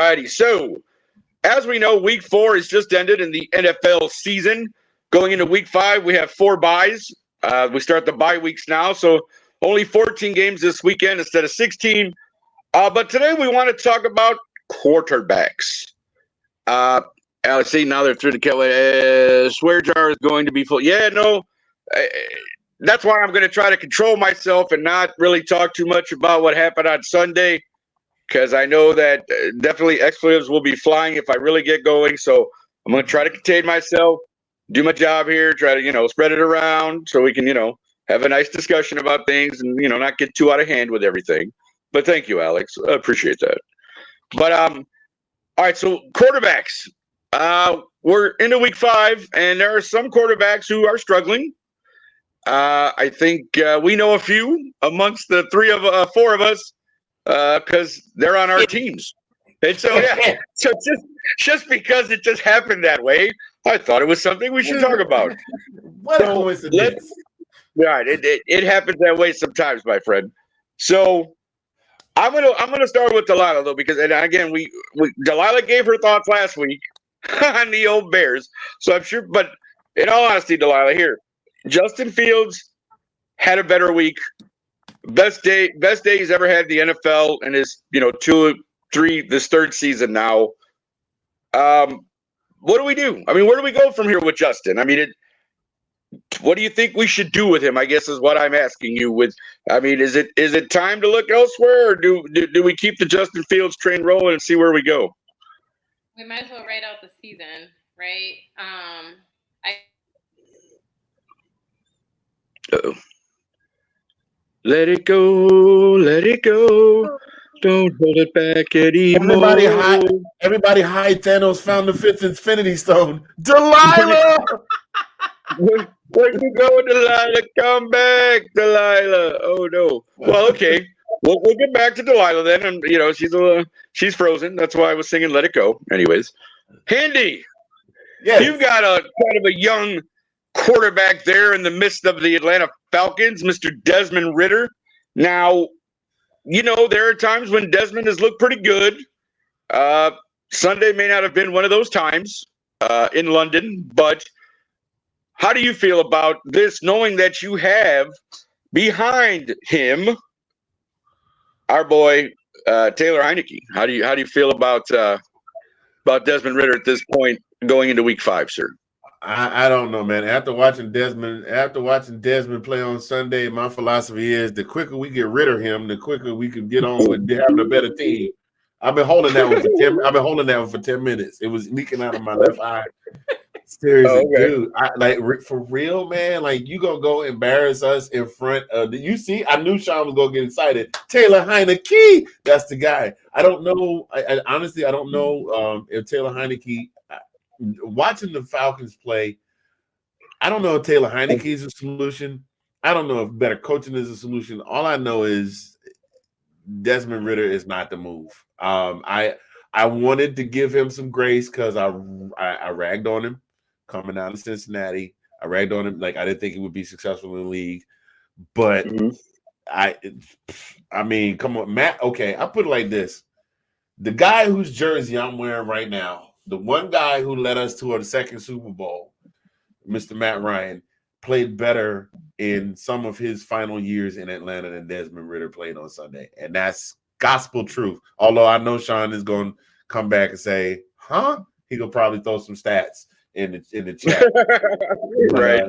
righty. So, as we know, week 4 has just ended in the NFL season. Going into week 5, we have 4 byes. We start the bye weeks now, so only 14 games this weekend instead of 16. But today we want to talk about quarterbacks. Let's see, now they're through the Kelly. Swear jar is going to be full. Yeah, no. That's why I'm going to try to control myself and not really talk too much about what happened on Sunday, because I know that definitely expletives will be flying if I really get going. So I'm going to try to contain myself, do my job here, try to, spread it around so we can, have a nice discussion about things and, not get too out of hand with everything. But thank you, Alex. I appreciate that. But, all right, so quarterbacks. We're into week 5, and there are some quarterbacks who are struggling. I think we know a few amongst the 4 of us because they're on our teams. And so, yeah, so just because it just happened that way, I thought it was something we should talk about. What a coincidence. Right, it happens that way sometimes, my friend. So I'm gonna start with Delilah though, because and again we Delilah gave her thoughts last week on the old Bears. So I'm sure, but in all honesty, Delilah, here, Justin Fields had a better week. Best day he's ever had in the NFL in his, 2-3, this 3rd season now. What do we do? I mean, where do we go from here with Justin? I mean, what do you think we should do with him, I guess, is what I'm asking you. Is it time to look elsewhere, or do we keep the Justin Fields train rolling and see where we go? We might as well write out the season, right? Uh-oh. Let it go, let it go. Don't hold it back anymore. Everybody hide Thanos found the 5th Infinity Stone. Delilah! Where you go, Delilah? Come back, Delilah. Oh, no. Well, okay. We'll get back to Delilah then. And, she's frozen. That's why I was singing Let It Go. Anyways. Handy. Yes. You've got a kind of a young quarterback there in the midst of the Atlanta Falcons, Mr. Desmond Ridder. Now, there are times when Desmond has looked pretty good. Sunday may not have been one of those times in London, but how do you feel about this, knowing that you have behind him our boy Taylor Heineke? How do you feel about Desmond Ridder at this point going into week 5, sir? I don't know, man. After watching Desmond play on Sunday, my philosophy is the quicker we get rid of him, the quicker we can get on with having a better team. I've been holding that one for 10 minutes. It was leaking out of my left eye. Seriously, dude. For real, man. Like, you gonna go embarrass us in front of you see? I knew Sean was gonna get excited. Taylor Heineke, that's the guy. I don't know. I honestly don't know if Taylor Heineke. Watching the Falcons play, I don't know if Taylor Heineke is a solution. I don't know if better coaching is a solution. All I know is Desmond Ridder is not the move. I wanted to give him some grace because I ragged on him coming out of Cincinnati. I ragged on him like I didn't think he would be successful in the league. But I mean, come on, Matt. Okay, I put it like this: the guy whose jersey I'm wearing right now, the one guy who led us to a 2nd Super Bowl, Mr. Matt Ryan, played better in some of his final years in Atlanta than Desmond Ridder played on Sunday. And that's gospel truth. Although I know Sean is going to come back and say, huh? He could probably throw some stats in the chat. Right.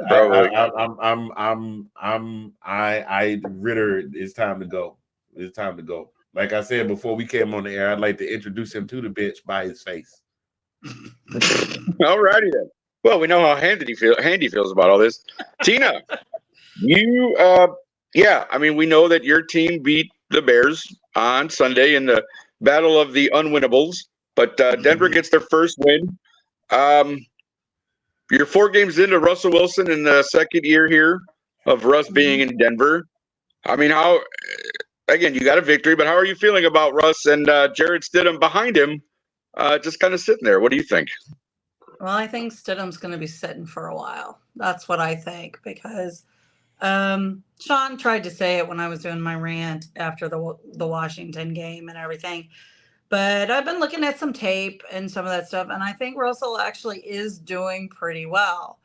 Ridder, it's time to go. It's time to go. Like I said before we came on the air, I'd like to introduce him to the bench by his face. All righty then. Well, we know how Handy feels about all this. Tina, you, we know that your team beat the Bears on Sunday in the battle of the unwinnables, but Denver gets their first win. You're 4 games into Russell Wilson in the 2nd year here of Russ being in Denver. I mean, again, you got a victory, but how are you feeling about Russ and Jared Stidham behind him? Just kind of sitting there. What do you think? Well, I think Stidham's going to be sitting for a while. That's what I think, because Sean tried to say it when I was doing my rant after the Washington game and everything. But I've been looking at some tape and some of that stuff, and I think Russell actually is doing pretty well.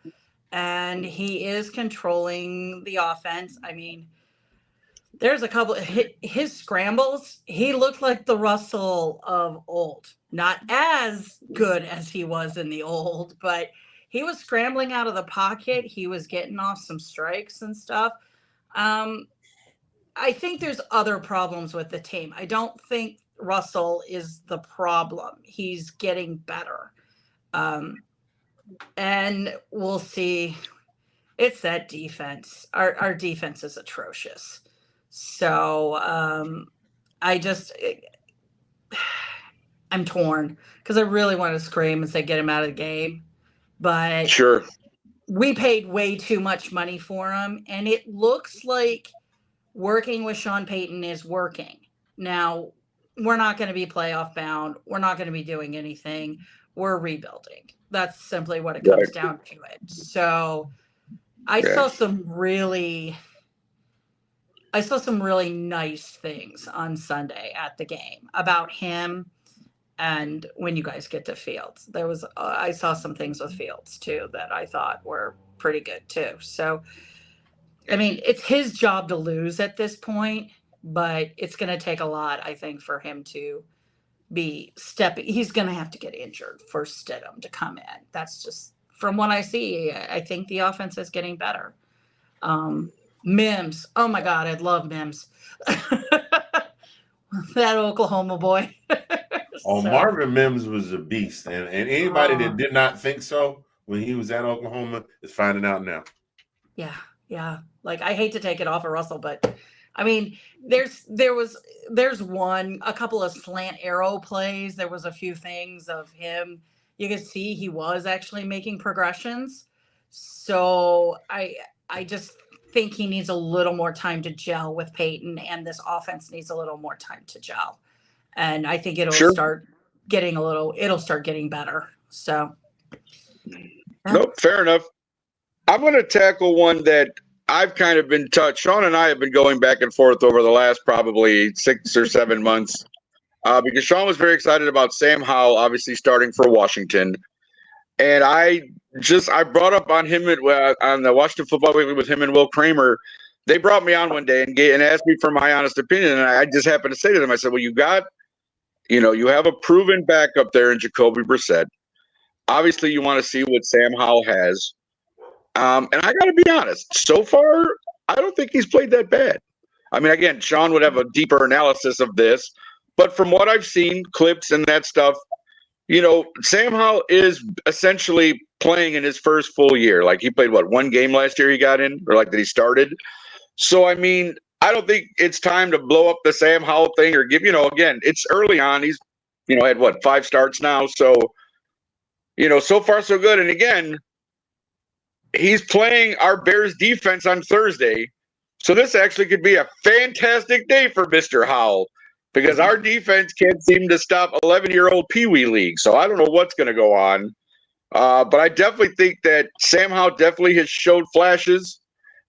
And he is controlling the offense. I mean, there's a couple of his scrambles. He looked like the Russell of old. Not as good as he was in the old, but he was scrambling out of the pocket. He was getting off some strikes and stuff. I think there's other problems with the team. I don't think Russell is the problem. He's getting better. And we'll see. It's that defense. Our defense is atrocious. So I'm torn because I really want to scream and say get him out of the game. But Sure. We paid way too much money for him. And it looks like working with Sean Payton is working. Now, we're not going to be playoff bound. We're not going to be doing anything. We're rebuilding. That's simply what it comes down to it. So I saw some really nice things on Sunday at the game about him. And when you guys get to Fields, I saw some things with Fields too that I thought were pretty good too. So, I mean, it's his job to lose at this point, but it's going to take a lot, I think, for him to be stepping. He's going to have to get injured for Stidham to come in. That's just from what I see. I think the offense is getting better. Mims. Oh my God, I love Mims. That Oklahoma boy. Marvin Mims was a beast, and anybody that did not think so when he was at Oklahoma is finding out now. Yeah. Like, I hate to take it off of Russell, but I mean, there's a couple of slant arrow plays. There was a few things of him. You could see he was actually making progressions. So I just think he needs a little more time to gel with Peyton, and this offense needs a little more time to gel. And I think it'll start getting better. So. Nope, fair enough. I'm going to tackle one that I've kind of been touched. Sean and I have been going back and forth over the last probably 6 or 7 months because Sean was very excited about Sam Howell, obviously starting for Washington. And I brought up on him on the Washington Football Weekly with him and Will Kramer. They brought me on one day and asked me for my honest opinion. And I just happened to say to them, I said, well, you have a proven backup there in Jacoby Brissett. Obviously, you want to see what Sam Howell has. And I got to be honest, so far, I don't think he's played that bad. I mean, again, Sean would have a deeper analysis of this. But from what I've seen, clips and that stuff, Sam Howell is essentially playing in his first full year. Like, he played, one game last year he got in? Or that he started? So, I mean, I don't think it's time to blow up the Sam Howell thing or give, again, it's early on. He's, had 5 starts now. So, so far so good. And again, he's playing our Bears defense on Thursday. So this actually could be a fantastic day for Mr. Howell because our defense can't seem to stop 11-year-old Pee Wee League. So I don't know what's going to go on. But I definitely think that Sam Howell definitely has showed flashes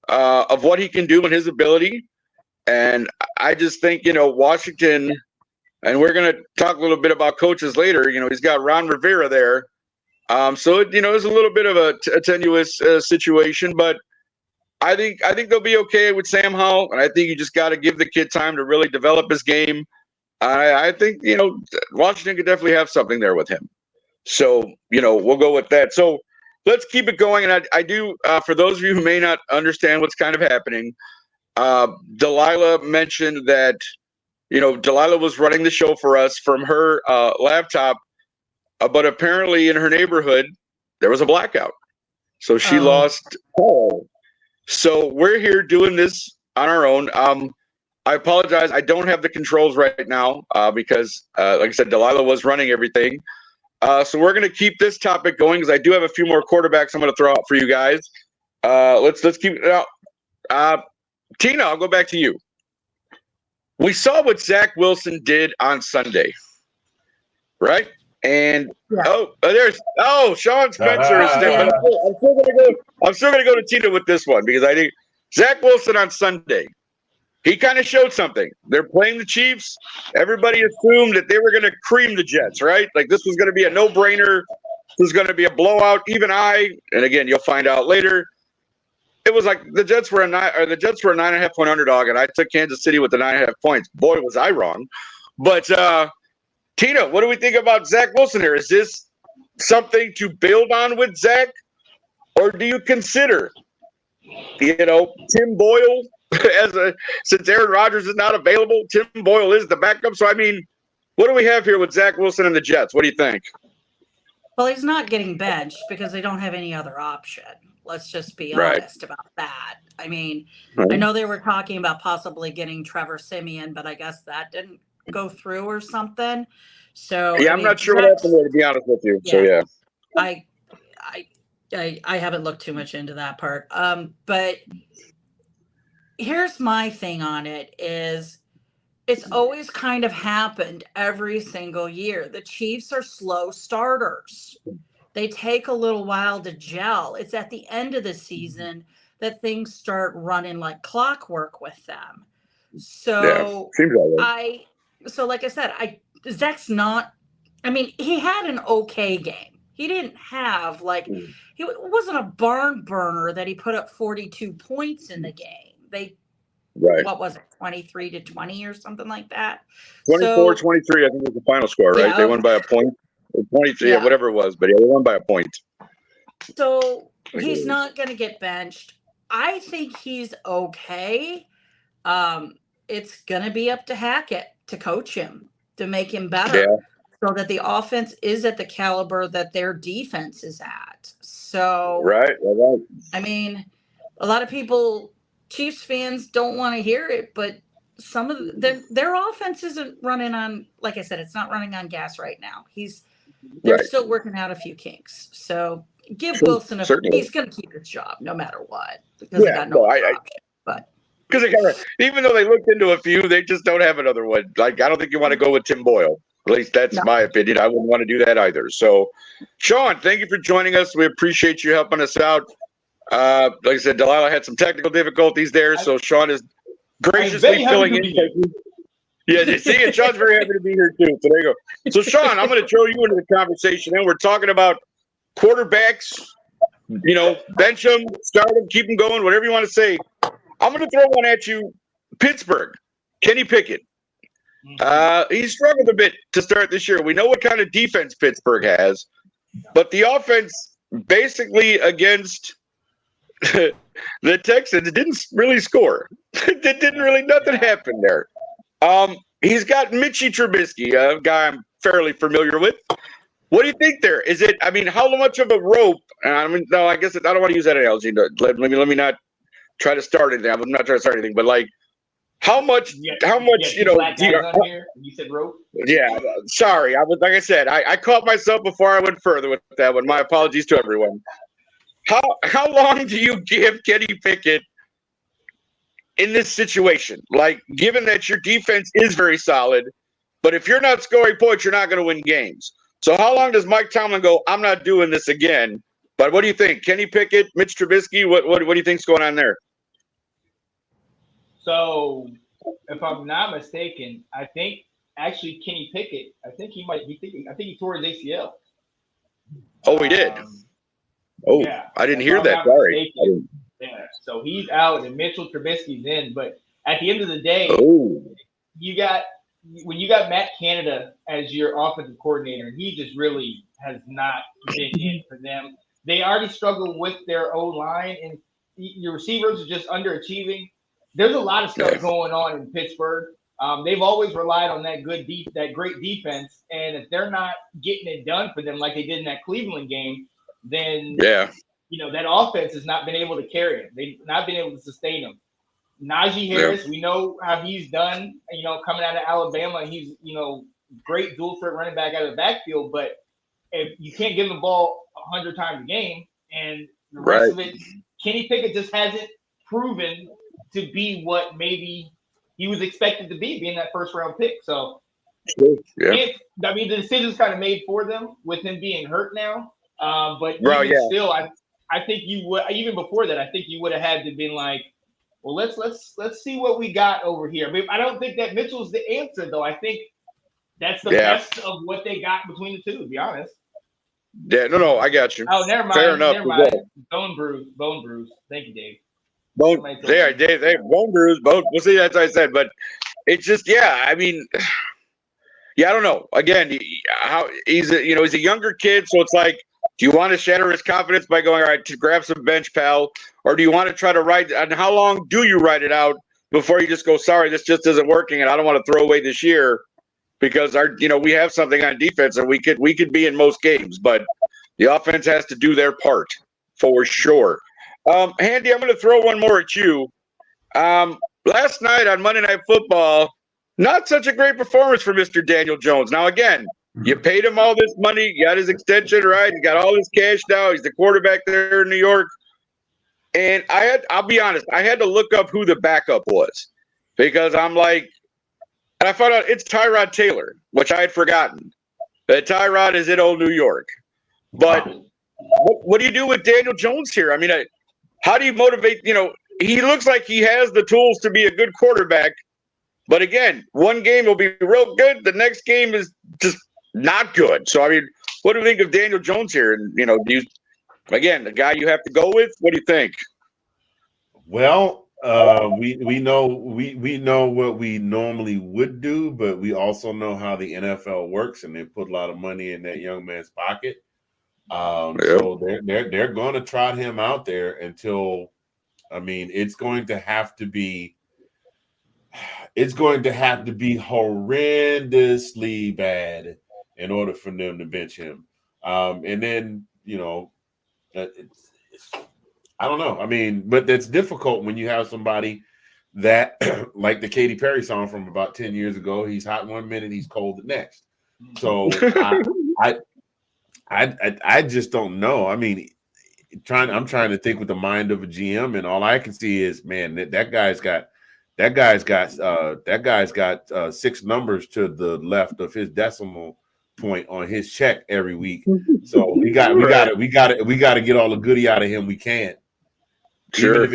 of what he can do and his ability. And I just think, Washington, and we're going to talk a little bit about coaches later. He's got Ron Rivera there. So it's a little bit of a tenuous situation, but I think they'll be okay with Sam Howell, and I think you just got to give the kid time to really develop his game. I think Washington could definitely have something there with him. So we'll go with that. So let's keep it going, and I do for those of you who may not understand what's kind of happening. Delilah mentioned that Delilah was running the show for us from her laptop. But apparently in her neighborhood, there was a blackout. So she lost Paul. So we're here doing this on our own. I apologize. I don't have the controls right now because, like I said, Delilah was running everything. So we're going to keep this topic going because I do have a few more quarterbacks I'm going to throw out for you guys. Let's keep it out. Tina, I'll go back to you. We saw what Zach Wilson did on Sunday, right? And Sean Spencer is stepping up. I'm still gonna go to Tina with this one because I think Zach Wilson on Sunday. he kind of showed something. They're playing the Chiefs. Everybody assumed that they were going to cream the Jets, right? Like this was going to be a no-brainer. This was going to be a blowout. Even and again, you'll find out later. It was like the Jets were a 9.5 point underdog, and I took Kansas City with the 9.5 points. Boy, was I wrong. But Tina, what do we think about Zach Wilson here? Is this something to build on with Zach, or do you consider, Tim Boyle since Aaron Rodgers is not available? Tim Boyle is the backup. So I mean, what do we have here with Zach Wilson and the Jets? What do you think? Well, he's not getting benched because they don't have any other option. Let's just be Right. honest about that. I mean, Right. I know they were talking about possibly getting Trevor Siemian, but I guess that didn't go through or something. So Yeah, I I'm mean, not sure what happened there, to be honest with you. So yeah. I haven't looked too much into that part. But here's my thing on it is it's always kind of happened every single year. The Chiefs are slow starters. They take a little while to gel. It's at the end of the season that things start running like clockwork with them. So seems that way. like I said, Zach's not, I mean, he had an okay game. He didn't have it wasn't a barn burner that he put up 42 points in the game. What was it, 23-20 or something like that? 24-23, I think was the final score, right? Yeah, They won by a point. 23, yeah, whatever it was, but they won by a point. So he's not going to get benched. I think he's okay. It's going to be up to Hackett to coach him, to make him better, so that the offense is at the caliber that their defense is at. So, right. I mean, a lot of people, Chiefs fans, don't want to hear it, but some of their offense isn't running on, like I said, it's not running on gas right now. They're still working out a few kinks. So give Wilson he's going to keep his job no matter what, because they got no other option. But because even though they looked into a few, they just don't have another one. Like I don't think you want to go with Tim Boyle. At least that's my opinion. I wouldn't want to do that either. So, Sean, thank you for joining us. We appreciate you helping us out. Like I said, Delilah had some technical difficulties there, so Sean is graciously filling in. Yeah, see it. Sean's very happy to be here too. So there you go. So Sean, I'm going to throw you into the conversation, and we're talking about quarterbacks. Bench them, start them, keep them going, whatever you want to say. I'm going to throw one at you. Pittsburgh, Kenny Pickett. He struggled a bit to start this year. We know what kind of defense Pittsburgh has, but the offense basically against the Texans didn't really score. Nothing happened there. He's got Mitchie Trubisky, a guy I'm fairly familiar with. What do you think there? Is it? I mean, how much of a rope? No, I guess I don't want to use that analogy. Let me not try to start anything. I'm not trying to start anything, but like, how much? Black guys on here? You said rope. Yeah, sorry. Like I said, I caught myself before I went further with that one. My apologies to everyone. How long do you give Kenny Pickett in this situation? Like, given that your defense is very solid, but if you're not scoring points, you're not going to win games. So how long does Mike Tomlin go, I'm not doing this again? But what do you think? Kenny Pickett, Mitch Trubisky, what do you think's going on there? So, if I'm not mistaken, I think actually Kenny Pickett, I think he tore his ACL. Oh, he did? Yeah. I didn't hear that. Sorry. Yeah, so he's out and Mitchell Trubisky's in. But at the end of the day, when you got Matt Canada as your offensive coordinator, he just really has not been in for them. They already struggle with their O-line, and your receivers are just underachieving. There's a lot of stuff going on in Pittsburgh. They've always relied on that great defense, and if they're not getting it done for them like they did in that Cleveland game, then that offense has not been able to carry it. They've not been able to sustain them. Najee Harris, we know how he's done, coming out of Alabama. He's, great dual threat running back out of the backfield, but if you can't give him the ball 100 times a game and the rest of it, Kenny Pickett just hasn't proven to be what maybe he was expected to be, being that first round pick. So, the decision's kind of made for them with him being hurt now. But still, I think you would, even before that, I think you would have had to been like, Well, let's see what we got over here. I mean, I don't think that Mitchell's the answer, though. I think that's the best of what they got between the two, to be honest. Yeah, no, I got you. Oh, never mind. Fair enough. Never mind. Bone bruise. Thank you, Dave. Bone bruise, bone. We'll see. That's what I said, but it's just, I mean, I don't know. Again, how he's a younger kid, so it's like, do you want to shatter his confidence by going, all right, to grab some bench, pal, or do you want to try to ride? And how long do you ride it out before you just go, sorry, this just isn't working, and I don't want to throw away this year because we have something on defense and we could be in most games, but the offense has to do their part for sure. Handy, I'm going to throw one more at you. Last night on Monday Night Football, not such a great performance for Mr. Daniel Jones. Now, again, you paid him all this money. You got his extension, right? He got all his cash now. He's the quarterback there in New York. And I'll be honest, I had to look up who the backup was because I'm like, and I found out it's Tyrod Taylor, which I had forgotten. That Tyrod is in old New York. But what do you do with Daniel Jones here? I mean, how do you motivate? He looks like he has the tools to be a good quarterback. But again, one game will be real good. The next game is just not good. So, I mean, what do you think of Daniel Jones here? And, do you, again, the guy you have to go with? What do you think? Well, we know what we normally would do, but we also know how the NFL works, and they put a lot of money in that young man's pocket. So they're going to trot him out there until, I mean, it's going to have to be horrendously bad in order for them to bench him. And then, I don't know. I mean, but that's difficult when you have somebody that, like the Katy Perry song from about 10 years ago, he's hot one minute, he's cold the next. So I just don't know. I mean, I'm trying to think with the mind of a GM, and all I can see is, man, that guy's got 6 numbers to the left of his decimal point on his check every week. So we got to get all the goodie out of him we can. Sure.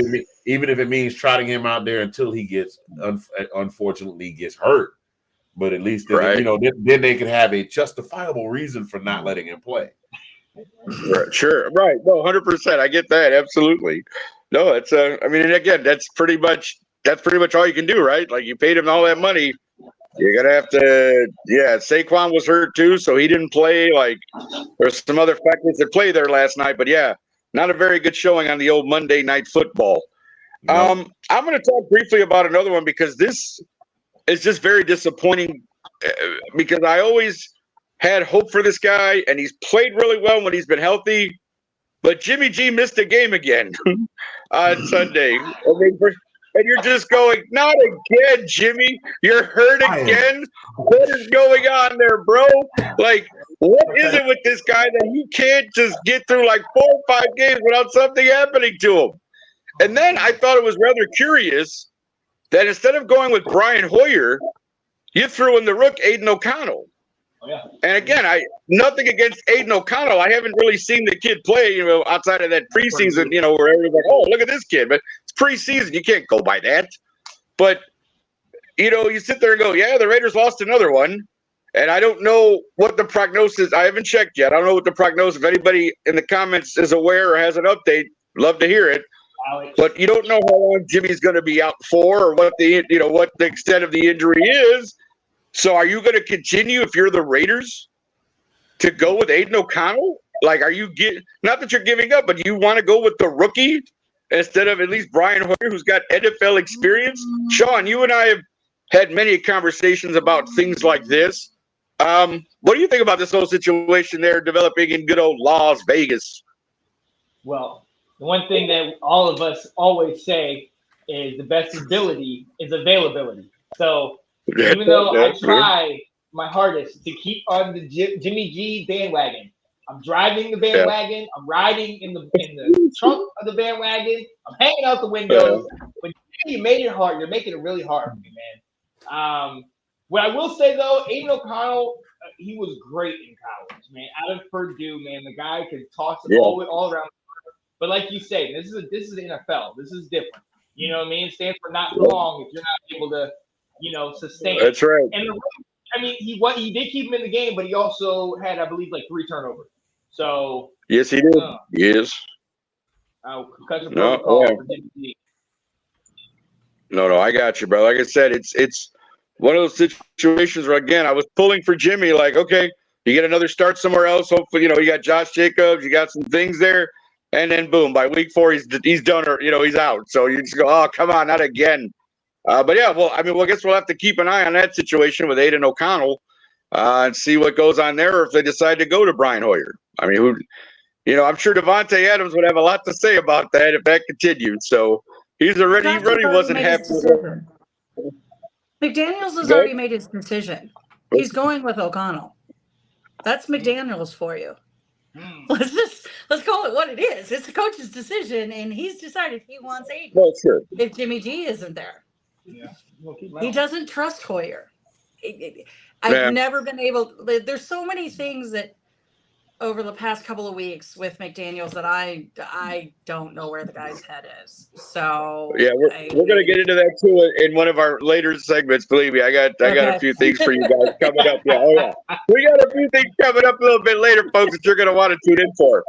Even if it means trotting him out there until he unfortunately gets hurt. But at least then they could have a justifiable reason for not letting him play. Sure. Right. No, 100%. I get that. Absolutely. No, it's I mean, and again, that's pretty much all you can do, right? Like, you paid him all that money. You're gonna have to. Yeah, Saquon was hurt too, so he didn't play. Like, there's some other factors that played there last night, but yeah, not a very good showing on the old Monday Night Football. No. I'm going to talk briefly about another one because this is just very disappointing because I always had hope for this guy, and he's played really well when he's been healthy. But Jimmy G missed a game again on Sunday. And you're just going, not again, Jimmy. You're hurt again. What is going on there, bro? Like, what is it with this guy that he can't just get through like 4 or 5 games without something happening to him? And then I thought it was rather curious that instead of going with Brian Hoyer, you threw in the rook Aiden O'Connell. Oh, yeah. And again, nothing against Aiden O'Connell. I haven't really seen the kid play, outside of that preseason, where everyone's like, oh, look at this kid. But it's preseason. You can't go by that. But, you sit there and go, yeah, the Raiders lost another one. And I don't know what the prognosis – I haven't checked yet. I don't know what the prognosis – if anybody in the comments is aware or has an update, love to hear it. Alex. But you don't know how long Jimmy's going to be out for or what the extent of the injury is. So are you going to continue, if you're the Raiders, to go with Aiden O'Connell? Like, are you not that you're giving up, but you want to go with the rookie instead of at least Brian Hoyer, who's got NFL experience? Sean, you and I have had many conversations about things like this. What do you think about this whole situation there developing in good old Las Vegas? Well, the one thing that all of us always say is the best ability is availability. So even though I try my hardest to keep on the Jimmy G bandwagon, I'm driving the bandwagon. I'm riding in the trunk of the bandwagon. I'm hanging out the windows. But you made it hard. You're making it really hard for me, man. What I will say, though, Aiden O'Connell, he was great in college, man. Out of Purdue, man. The guy could toss it all around. But like you say, this is the NFL. This is different. You know what I mean? It stands for not for long if you're not able to, sustain. That's right. And he did keep him in the game, but he also had, I believe, like 3 turnovers. So Yes, he did. Yes. Concussion protocol for Jimmy G. No, I got you, bro. Like I said, it's one of those situations where, again, I was pulling for Jimmy. Like, okay, you get another start somewhere else. Hopefully, you got Josh Jacobs, you got some things there, and then boom, by week 4, he's done, or he's out. So you just go, oh, come on, not again. But yeah, I guess we'll have to keep an eye on that situation with Aiden O'Connell and see what goes on there, or if they decide to go to Brian Hoyer. I mean, I'm sure Devontae Adams would have a lot to say about that if that continued. So he really wasn't happy with it. McDaniels has already made his decision. He's going with O'Connell. That's McDaniels for you. Let's call it what it is. It's the coach's decision, and he's decided he wants Aiden. Well, sure. If Jimmy G isn't there, he doesn't trust Hoyer. I've never been able. There's so many things that over the past couple of weeks with McDaniels that I don't know where the guy's head is. So yeah, we're gonna get into that too in one of our later segments. Believe me, I got a few things for you guys coming up. Yeah, we got a few things coming up a little bit later, folks, that you're gonna want to tune in for.